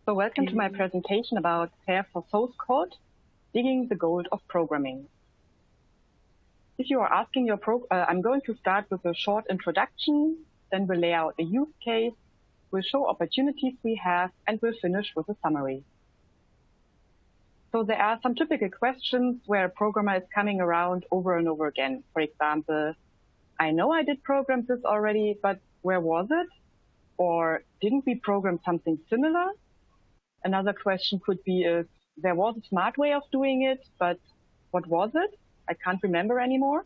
So welcome to my presentation about FAIR for source code, digging the gold of programming. If you are asking I'm going to start with a short introduction, then we'll lay out a use case, we'll show opportunities we have, and we'll finish with a summary. So there are some typical questions where a programmer is coming around over and over again. For example, I know I did program this already, but where was it? Or didn't we program something similar? Another question could be if there was a smart way of doing it, but what was it? I can't remember anymore.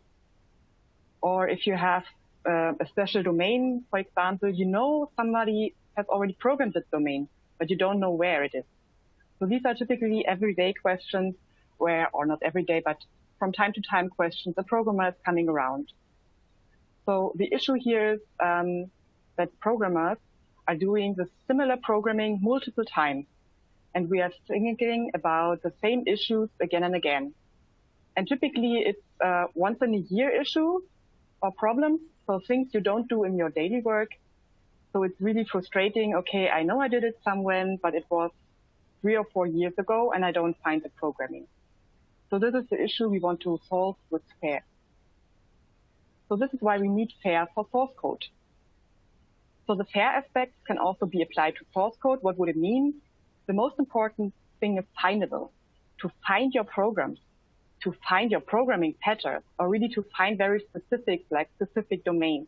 Or if you have a special domain, for example, you know somebody has already programmed this domain, but you don't know where it is. So these are typically everyday questions or not every day, but from time to time questions the programmer is coming around. So the issue here is that programmers are doing the similar programming multiple times. And we are thinking about the same issues again and again. And typically it's once in a year issue or problem. So things you don't do in your daily work. So it's really frustrating. Okay, I know I did it somewhere, but it was 3 or 4 years ago and I don't find the programming. So this is the issue we want to solve with FAIR. So this is why we need FAIR for source code. So the FAIR aspects can also be applied to source code. What would it mean? The most important thing is findable, to find your programs, to find your programming patterns, or really to find very specific, like specific domains.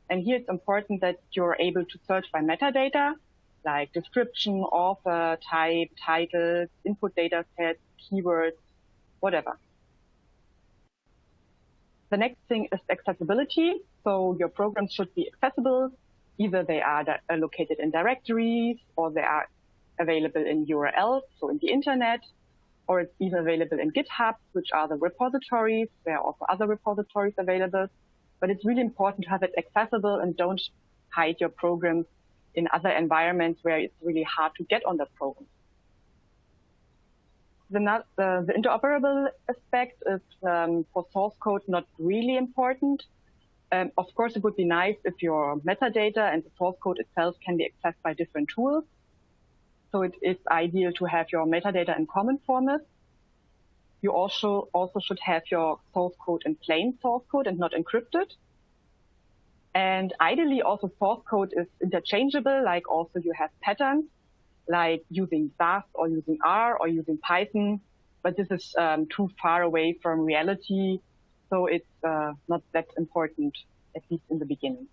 And here it's important that you're able to search by metadata, like description, author, type, titles, input data sets, keywords, whatever. The next thing is accessibility. So your programs should be accessible. Either they are located in directories or they are available in URLs, so in the internet, or it's even available in GitHub, which are the repositories. There are also other repositories available. But it's really important to have it accessible and don't hide your programs in other environments where it's really hard to get on the program. The interoperable aspect is for source code not really important. Of course, it would be nice if your metadata and the source code itself can be accessed by different tools. So it is ideal to have your metadata in common format. You also should have your source code in plain source code and not encrypted. And ideally, also source code is interchangeable, like also you have patterns, like using SAS or using R or using Python. But this is too far away from reality, so it's not that important, at least in the beginning.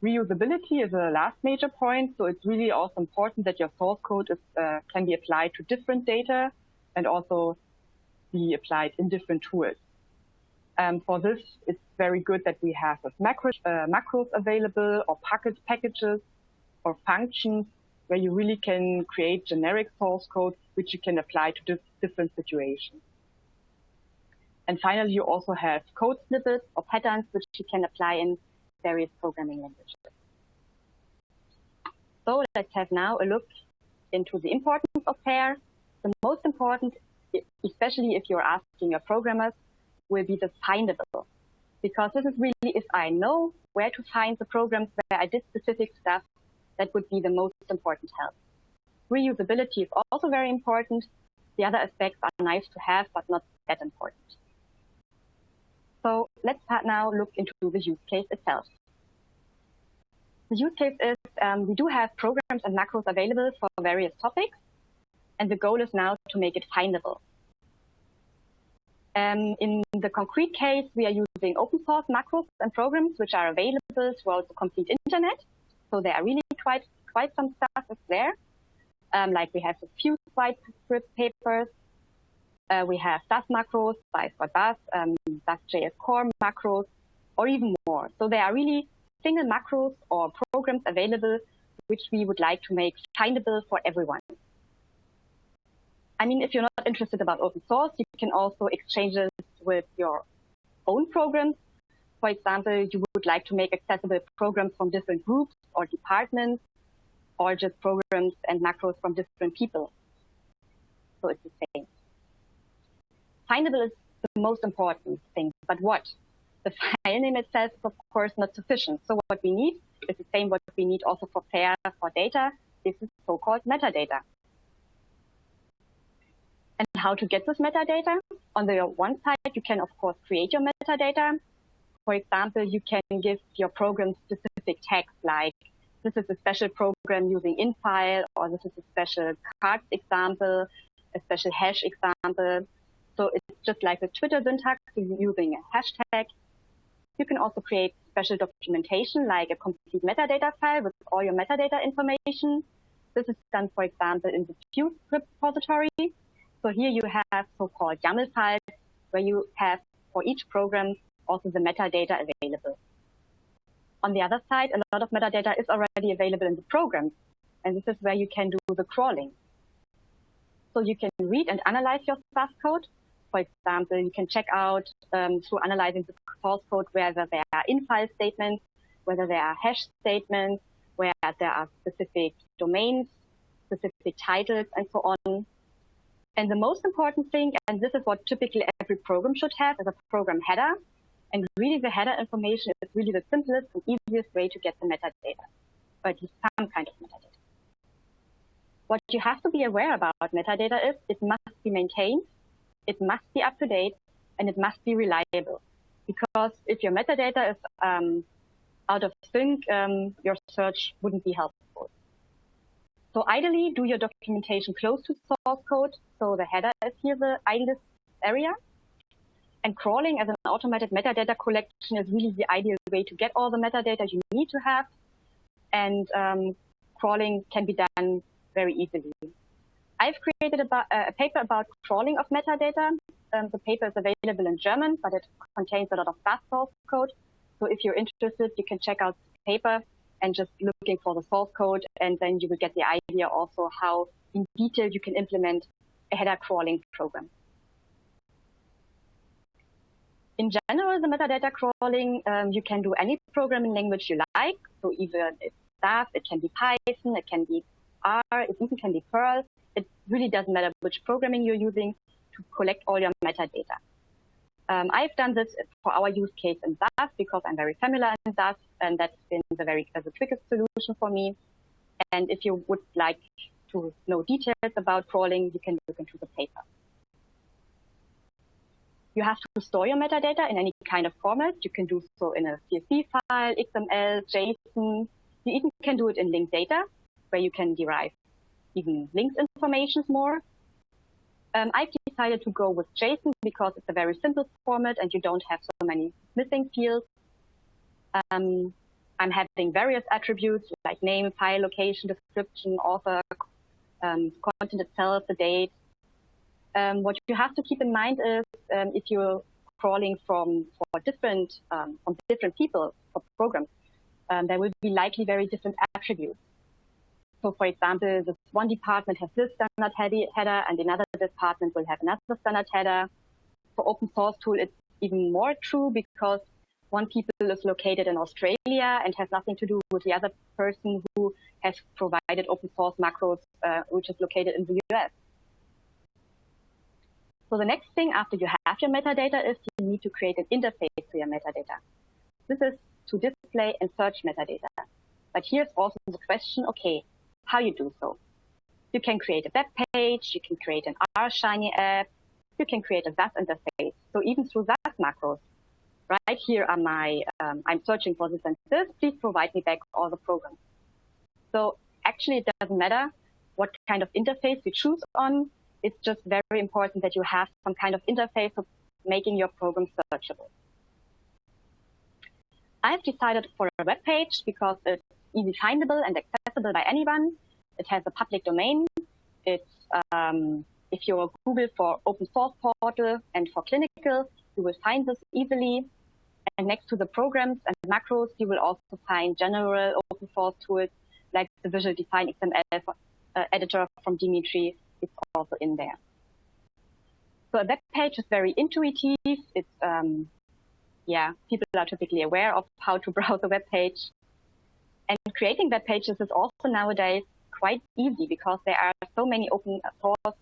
Reusability is the last major point, so it's really also important that your source code can be applied to different data and also be applied in different tools. For this, it's very good that we have macros available or packages or functions where you really can create generic source code which you can apply to different situations. And finally, you also have code snippets or patterns which you can apply in various programming languages. So let's have now a look into the importance of FAIR. The most important, especially if you're asking your programmers, will be the findable. Because this is really, if I know where to find the programs where I did specific stuff, that would be the most important help. Reusability is also very important. The other aspects are nice to have, but not that important. So let's now look into the use case itself. The use case is we do have programs and macros available for various topics, and the goal is now to make it findable. In the concrete case, we are using open source macros and programs which are available throughout the complete internet. So there are really quite some stuff that's there. Like we have a few white script papers. We have SAS macros, BAS, SAS.js core macros, or even more. So there are really single macros or programs available which we would like to make findable for everyone. I mean, if you're not interested about open source, you can also exchange it with your own programs. For example, you would like to make accessible programs from different groups or departments, or just programs and macros from different people. So it's the same. Findable is the most important thing, but what? The file name itself is, of course, not sufficient. So what we need is the same what we need also for FAIR for data. is the so-called metadata. And how to get this metadata? On the one side, you can, of course, create your metadata. For example, you can give your program specific tags like, this is a special program using infile, or this is a special cards example, a special hash example. So it's just like the Twitter syntax using a hashtag. You can also create special documentation like a complete metadata file with all your metadata information. This is done, for example, in the Vue script repository. So here you have so-called YAML files where you have for each program also the metadata available. On the other side, a lot of metadata is already available in the programs, and this is where you can do the crawling. So you can read and analyze your source code. For example, you can check out through analyzing the source code whether there are infile statements, whether there are hash statements, where there are specific domains, specific titles, and so on. And the most important thing, and this is what typically every program should have, is a program header. And really the header information is really the simplest and easiest way to get the metadata, or at least some kind of metadata. What you have to be aware about metadata is it must be maintained, it must be up to date, and it must be reliable. Because if your metadata is out of sync, your search wouldn't be helpful. So ideally, do your documentation close to source code. So the header is here the idealist area. And crawling as an automated metadata collection is really the ideal way to get all the metadata you need to have. And crawling can be done very easily. I've created a paper about crawling of metadata. The paper is available in German, but it contains a lot of fast source code. So if you're interested, you can check out the paper and just looking for the source code, and then you will get the idea also how in detail you can implement a header crawling program. In general, the metadata crawling, you can do any programming language you like. So even it's Dart, it can be Python, it can be R, it even can be Perl. It really doesn't matter which programming you're using to collect all your metadata. I've done this for our use case in Dart because I'm very familiar in Dart, and that's been the quickest solution for me. And if you would like to know details about crawling, you can look into the paper. You have to store your metadata in any kind of format. You can do so in a CSV file, XML, JSON. You even can do it in linked data, where you can derive even linked information more. I've decided to go with JSON because it's a very simple format and you don't have so many missing fields. I'm having various attributes like name, file, location, description, author, content itself, the date. What you have to keep in mind is if you're crawling from different people for programs, there will be likely very different attributes. So, for example, this one department has this standard header, and another department will have another standard header. For open source tool, it's even more true because one people is located in Australia and has nothing to do with the other person who has provided open source macros, which is located in the US. So the next thing after you have your metadata is you need to create an interface to your metadata. This is to display and search metadata. But here's also the question, okay, how you do so. You can create a web page, you can create an R-Shiny app, you can create a SAS interface. So even through SAS macros, right here are my, I'm searching for this and this, please provide me back all the programs. So actually it doesn't matter what kind of interface you choose on. It's just very important that you have some kind of interface for making your program searchable. I've decided for a web page because it's easy findable and accessible by anyone. It has a public domain. It's, if you Google for open source portal and for clinical, you will find this easily. And next to the programs and macros, you will also find general open source tools like the Visual Design XML editor from Dimitri. It's also in there. So a web page is very intuitive. It's, yeah, people are typically aware of how to browse a web page. And creating web pages is also nowadays quite easy because there are so many open source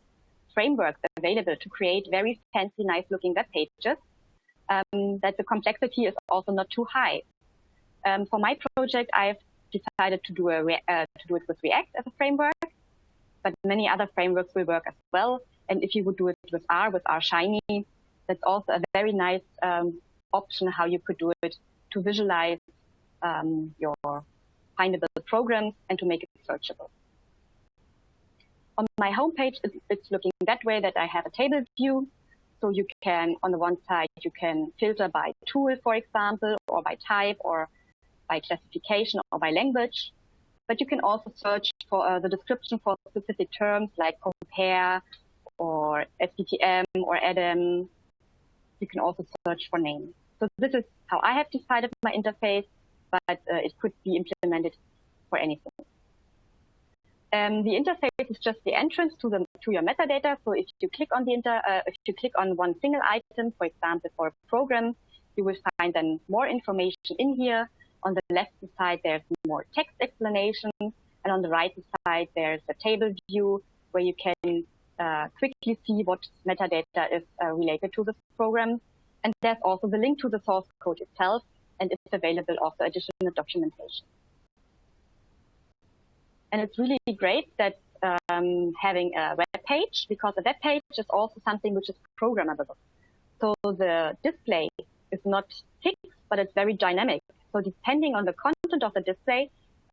frameworks available to create very fancy, nice looking web pages that the complexity is also not too high. For my project, I've decided to do it with React as a framework, but many other frameworks will work as well. And if you would do it with R Shiny, that's also a very nice option how you could do it to visualize your findable programs and to make it searchable. On my homepage, it's looking that way, that I have a table view. So you can, on the one side, you can filter by tool, for example, or by type, or by classification, or by language. But you can also search for the description for specific terms like compare, or SDTM, or ADAM. You can also search for names. So this is how I have decided my interface, but it could be implemented for anything. The interface is just the entrance to your metadata. So if you click on one single item, for example, for a program, you will find then more information in here. On the left side, there's more text explanation, and on the right side, there's a table view where you can quickly see what metadata is related to this program. And there's also the link to the source code itself, and it's available also additional documentation. And it's really great that having a web page, because a web page is also something which is programmable. So the display is not fixed, but it's very dynamic. So depending on the content of the display,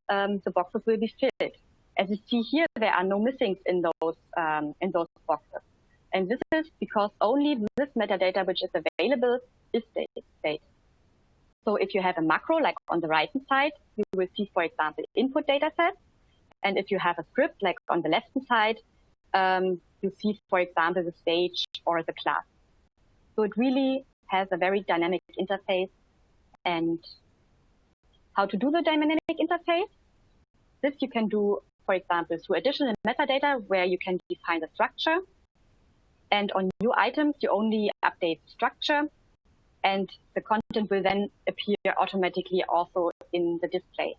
the boxes will be filled. As you see here, there are no missings in those boxes. And this is because only this metadata which is available is state. So if you have a macro, like on the right side, you will see, for example, input data sets. And if you have a script, like on the left side, you see, for example, the stage or the class. So it really has a very dynamic interface. And how to do the dynamic interface? This you can do, for example, through additional metadata where you can define the structure. And on new items, you only update structure. And the content will then appear automatically also in the display.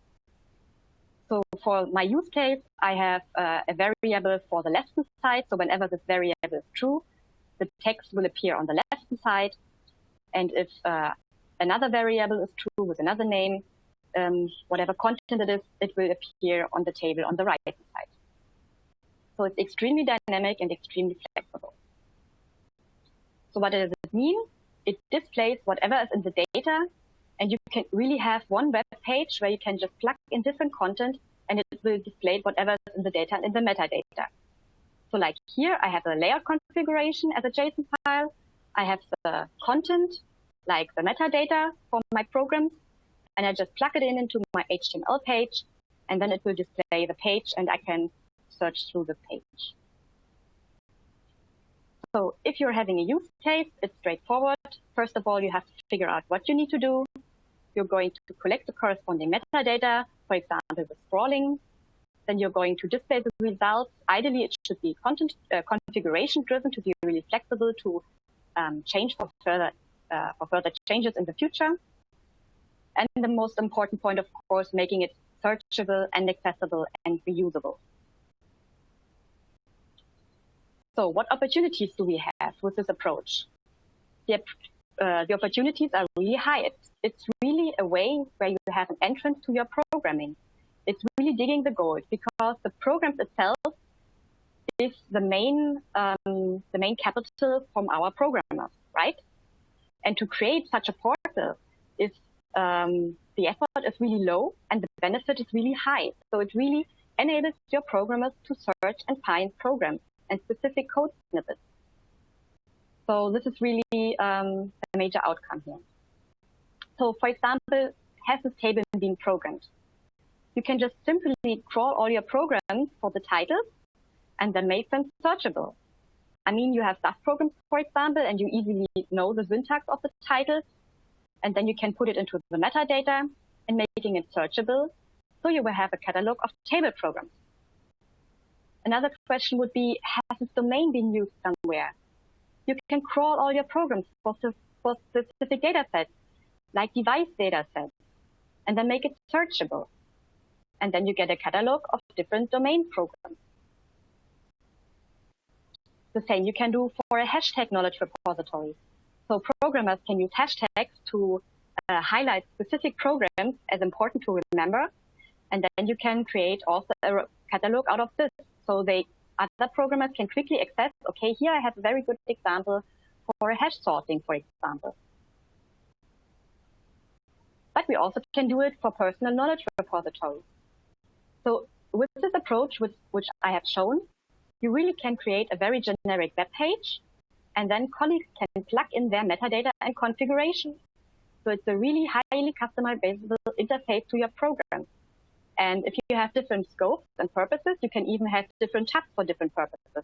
So for my use case, I have a variable for the left side. So whenever this variable is true, the text will appear on the left side. And if another variable is true with another name, whatever content it is, it will appear on the table on the right side. So it's extremely dynamic and extremely flexible. So what does it mean? It displays whatever is in the data, and you can really have one web page where you can just plug in different content, and it will display whatever is in the data and in the metadata. So like here, I have a layout configuration as a JSON file. I have the content, like the metadata for my programs, and I just plug it into my HTML page, and then it will display the page, and I can search through the page. So if you're having a use case, it's straightforward. First of all, you have to figure out what you need to do. You're going to collect the corresponding metadata, for example, with scrolling. Then you're going to display the results. Ideally, it should be content configuration driven to be really flexible to change for further changes in the future. And the most important point, of course, making it searchable and accessible and reusable. So what opportunities do we have with this approach? The opportunities are really high. It's really a way where you have an entrance to your programming. It's really digging the gold, because the programs itself is the main capital from our programmers, right? And to create such a portal is the effort is really low and the benefit is really high. So it really enables your programmers to search and find programs and specific code snippets. So this is really a major outcome here. So for example, has this table been programmed? You can just simply crawl all your programs for the titles and then make them searchable. I mean, you have SAS programs, for example, and you easily know the syntax of the titles, and then you can put it into the metadata and making it searchable. So you will have a catalog of table programs. Another question would be, has this domain been used somewhere? You can crawl all your programs for specific data sets, like device data sets, and then make it searchable. And then you get a catalog of different domain programs. The same you can do for a hashtag knowledge repository. So programmers can use hashtags to highlight specific programs as important to remember. And then you can create also a catalog out of this. So other programmers can quickly access, okay, here I have a very good example for a hash sorting, for example. But we also can do it for personal knowledge repositories. So with this approach, which I have shown, you really can create a very generic web page, and then colleagues can plug in their metadata and configuration. So it's a really highly customizable interface to your program. And if you have different scopes and purposes, you can even have different tabs for different purposes.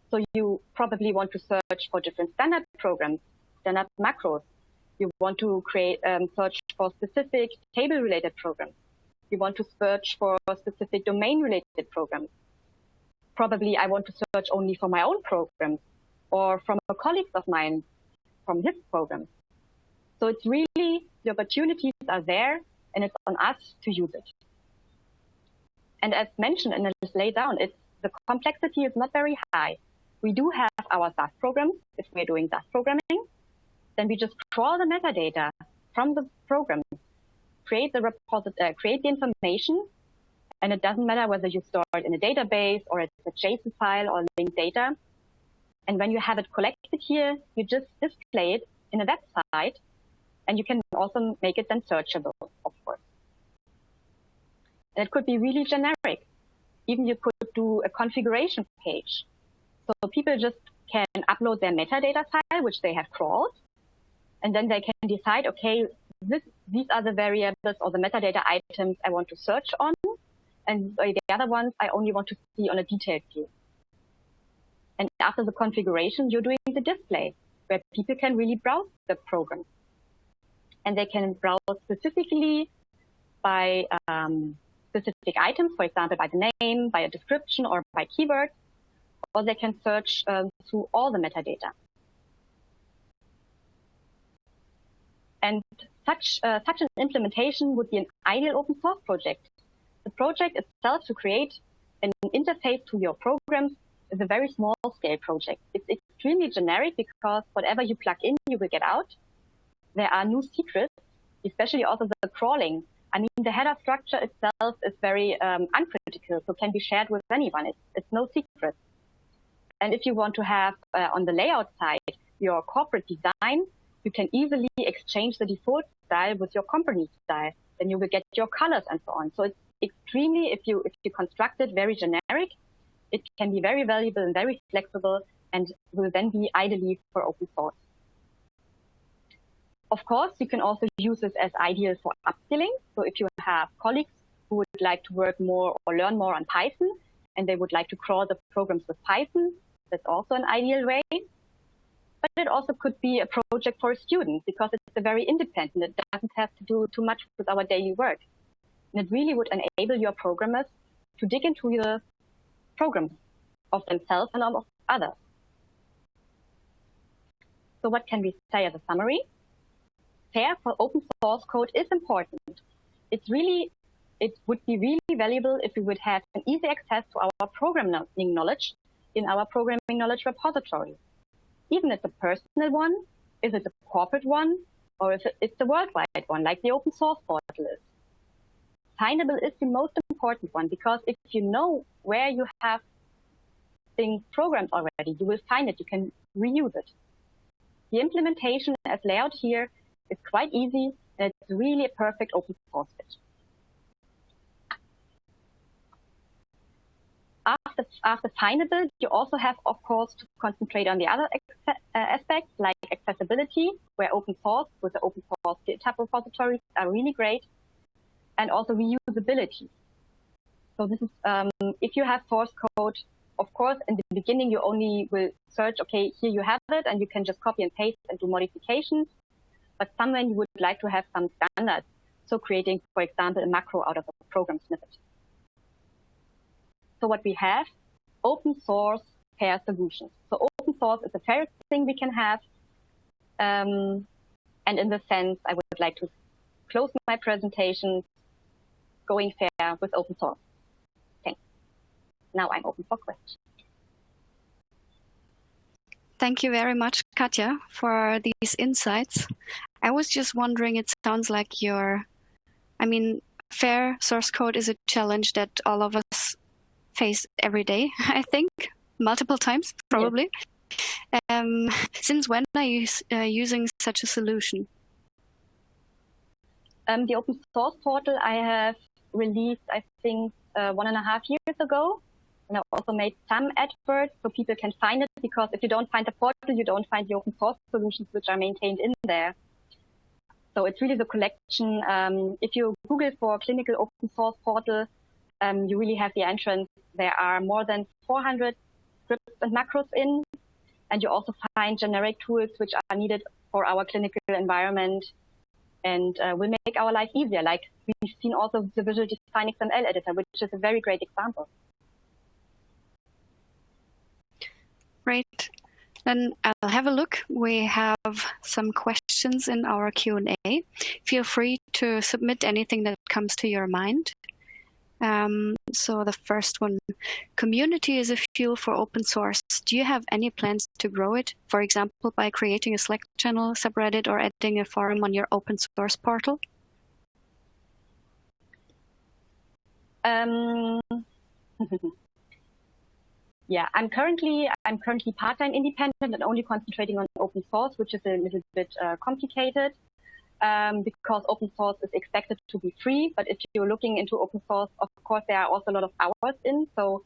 So you probably want to search for different standard programs, standard macros. You want to create search for specific table-related programs. You want to search for specific domain-related programs. Probably I want to search only for my own programs or from a colleague of mine from his program. So it's really, the opportunities are there, and it's on us to use it. And as mentioned and as laid down, the complexity is not very high. We do have our SAS programs. If we're doing SAS programming, then we just crawl the metadata from the program, create the information, and it doesn't matter whether you store it in a database or it's a JSON file or linked data. And when you have it collected here, you just display it in a website, and you can also make it then searchable, of course. And it could be really generic. Even you could do a configuration page. So people just can upload their metadata file, which they have crawled, and then they can decide, okay, these are the variables or the metadata items I want to search on, and the other ones I only want to see on a detailed view. And after the configuration, you're doing the display, where people can really browse the program. And they can browse specifically by specific items, for example, by the name, by a description, or by keywords, or they can search through all the metadata. And such an implementation would be an ideal open source project. The project itself, to create an interface to your programs, is a very small scale project. It's extremely generic because whatever you plug in, you will get out. There are no secrets, especially also the crawling. I mean, the header structure itself is very uncritical, so can be shared with anyone. It's no secret. And if you want to have on the layout side your corporate design, you can easily exchange the default style with your company style. Then you will get your colors and so on. So it's extremely, if you construct it very generic, it can be very valuable and very flexible, and will then be ideally for open source. Of course, you can also use this as ideal for upskilling. So if you have colleagues who would like to work more or learn more on Python, and they would like to crawl the programs with Python, that's also an ideal way. But it also could be a project for a student, because it's a very independent. It doesn't have to do too much with our daily work. And it really would enable your programmers to dig into the programs of themselves and of others. So what can we say as a summary? FAIR for open source code is important. It would be really valuable if we would have an easy access to our programming knowledge in our programming knowledge repository. Even if it's a personal one, if it's a corporate one, or if it's a worldwide one, like the open source portal is. Findable is the most important one, because if you know where you have things programmed already, you will find it, you can reuse it. The implementation as laid out here is quite easy, and it's really a perfect open source fit. After findable, you also have, of course, to concentrate on the other aspects, like accessibility, where open source with the open source GitHub repositories are really great, and also reusability. So this is, if you have source code, of course, in the beginning, you only will search, okay, here you have it, and you can just copy and paste and do modifications. But somewhere you would like to have some standards. So creating, for example, a macro out of a program snippet. So what we have, open source FAIR solutions. So open source is the fairest thing we can have. And in this sense, I would like to close my presentation going fair with open source. Thanks. Now I'm open for questions. Thank you very much, Katja, for these insights. I was just wondering, it sounds like fair source code is a challenge that all of us face every day, I think, multiple times, probably. Since when are you using such a solution? The open source portal I have released, I think, 1.5 years ago. And I also made some adverts so people can find it, because if you don't find the portal, you don't find the open source solutions which are maintained in there. So it's really the collection. If you Google for clinical open source portal, you really have the entrance. There are more than 400 scripts and macros in, and you also find generic tools which are needed for our clinical environment and will make our life easier. Like we've seen also the Visual Design XML editor, which is a very great example. Great. Then I'll have a look. We have some questions in our Q&A. Feel free to submit anything that comes to your mind. So the first one, community is a fuel for open source. Do you have any plans to grow it? For example, by creating a Slack channel, subreddit, or adding a forum on your open source portal? Yeah, I'm currently part-time independent and only concentrating on open source, which is a little bit complicated because open source is expected to be free. But if you're looking into open source, of course, there are also a lot of hours in. So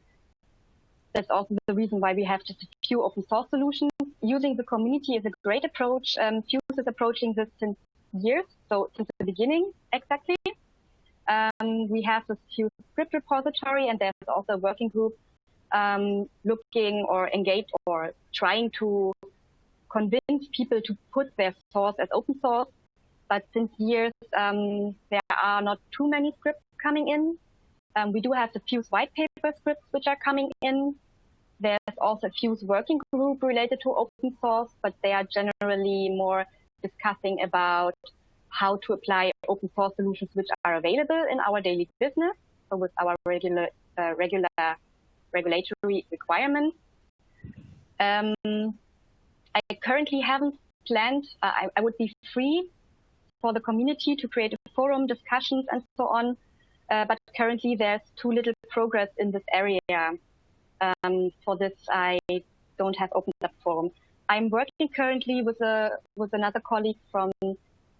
that's also the reason why we have just a few open source solutions. Using the community is a great approach. Fuse is approaching this since years, so since the beginning, exactly. We have this Fuse script repository, and there's also a working group looking or engaged or trying to convince people to put their source as open source. But since years, there are not too many scripts coming in. We do have the Fuse white paper scripts which are coming in. There's also a Fuse working group related to open source, but they are generally more discussing about how to apply open source solutions which are available in our daily business, so with our regulatory requirements. I currently haven't planned, I would be free for the community to create a forum, discussions, and so on. But currently there's too little progress in this area. For this, I don't have opened up forum. I'm working currently with another colleague from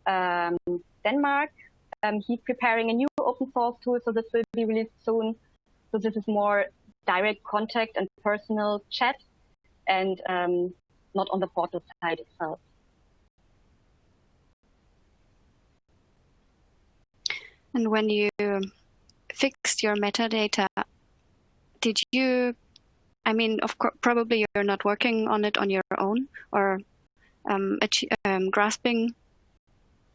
Denmark. He's preparing a new open source tool, so this will be released soon. So this is more direct contact and personal chat, and not on the portal side itself. And when you fixed your metadata, did you, I mean, of course, probably you're not working on it on your own or grasping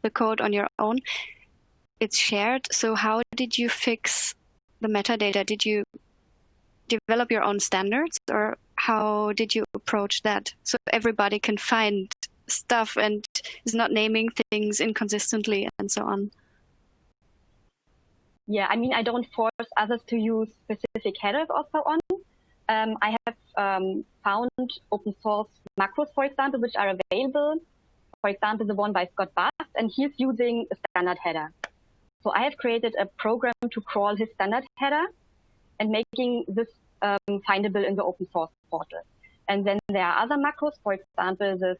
the code on your own. It's shared. So how did you fix the metadata? Did you develop your own standards, or how did you approach that so everybody can find stuff and is not naming things inconsistently and so on? Yeah, I mean, I don't force others to use specific headers or so on. I have found open source macros, for example, which are available. For example, the one by Scott Bass, and he's using a standard header. So I have created a program to crawl his standard header and making this findable in the open source portal. And then there are other macros, for example, this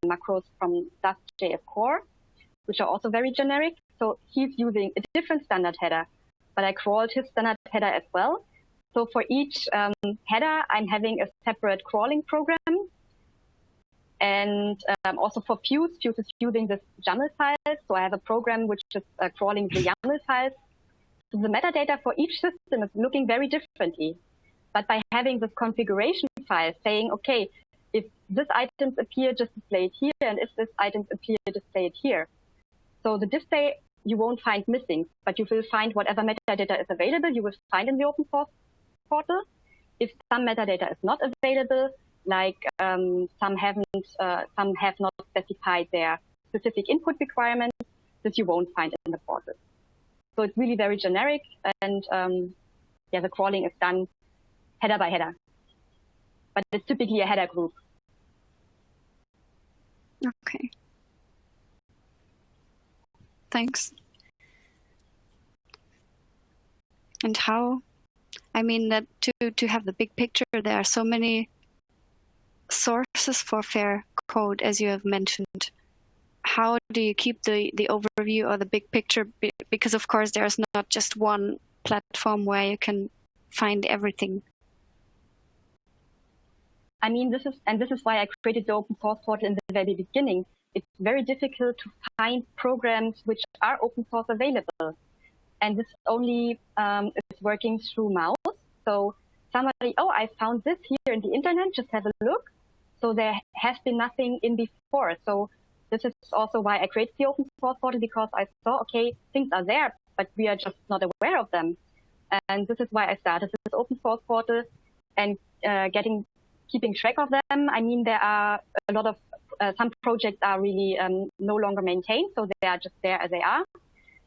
macros from Dust.js Core, which are also very generic. So he's using a different standard header, but I crawled his standard header as well. So for each header, I'm having a separate crawling program. And also for Fuse is using this YAML files. So I have a program which is crawling the YAML files. So the metadata for each system is looking very differently. But by having this configuration file saying, okay, if this items appear, just display it here, and if this items appear, display it here. So the display you won't find missing, but you will find whatever metadata is available, you will find in the open source portal. If some metadata is not available, like some have not specified their specific input requirements, this you won't find in the portal. So it's really very generic, and yeah, the crawling is done header by header, but it's typically a header group. Okay. Thanks. And how, I mean, that to have the big picture, there are so many sources for fair code, as you have mentioned. How do you keep the overview or the big picture? Because of course there's not just one platform where you can find everything. I mean, this is why I created the open source portal in the very beginning. It's very difficult to find programs which are open source available. And this only is working through mouse. So somebody, oh, I found this here in the internet, just have a look. So there has been nothing in before. So this is also why I created the open source portal, because I saw, okay, things are there, but we are just not aware of them. And this is why I started this open source portal and keeping track of them. I mean, there are a lot of, some projects are really no longer maintained, so they are just there as they are.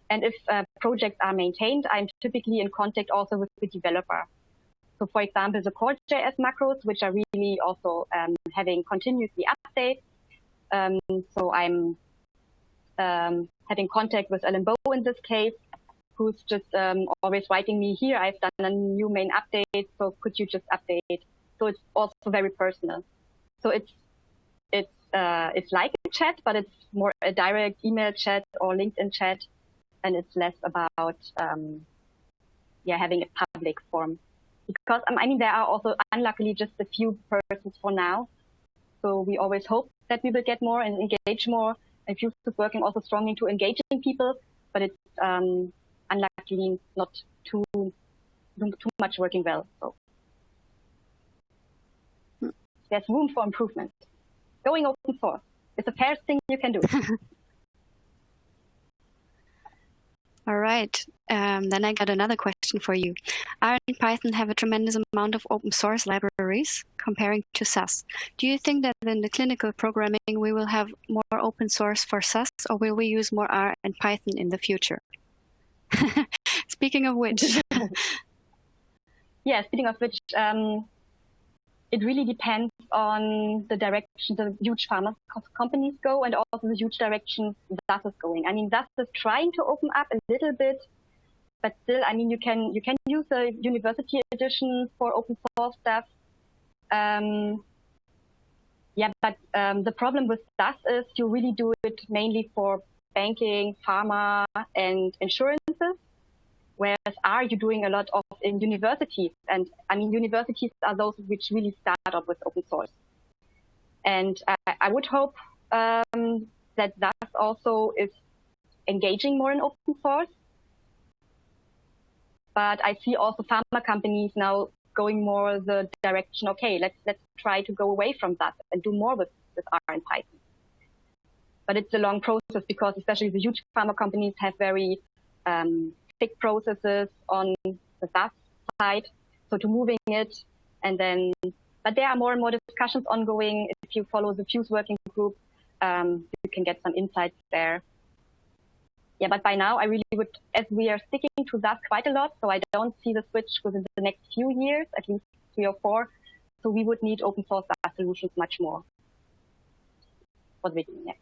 And if projects are maintained, I'm typically in contact also with the developer. So for example, the core.js macros, which are really also having continuously updates. So I'm having contact with Alan Bow in this case, who's just always writing me, here, I've done a new main update, so could you just update? So it's also very personal. So it's like a chat, but it's more a direct email chat or LinkedIn chat, and it's less about having a public form. Because I mean, there are also unluckily just a few persons for now. So we always hope that we will get more and engage more. And Fuse is working also strongly to engaging people, but it's unluckily not too much working well. So there's room for improvement. Going open source is the fairest thing you can do. All right. Then I got another question for you. R and Python have a tremendous amount of open source libraries comparing to SAS. Do you think that in the clinical programming we will have more open source for SAS, or will we use more R and Python in the future? Speaking of which. Yeah, speaking of which, it really depends on the direction the huge pharma companies go, and also the huge direction SAS is going. I mean, SAS is trying to open up a little bit, but still, I mean, you can use the university edition for open source stuff. But the problem with SAS is you really do it mainly for banking, pharma, and insurances. Whereas R, you're doing a lot of in universities. And I mean, universities are those which really start up with open source. And I would hope that SAS also is engaging more in open source. But I see also pharma companies now going more the direction, okay, let's try to go away from that and do more with R and Python. But it's a long process, because especially the huge pharma companies have very thick processes on the SAS side, so to moving it, and then, but there are more and more discussions ongoing. If you follow the Fuse working group, you can get some insights there. Yeah, but by now I really would, as we are sticking to SAS quite a lot, so I don't see the switch within the next few years, at least 3 or 4. So we would need open source SAS solutions much more for the beginning. Yeah.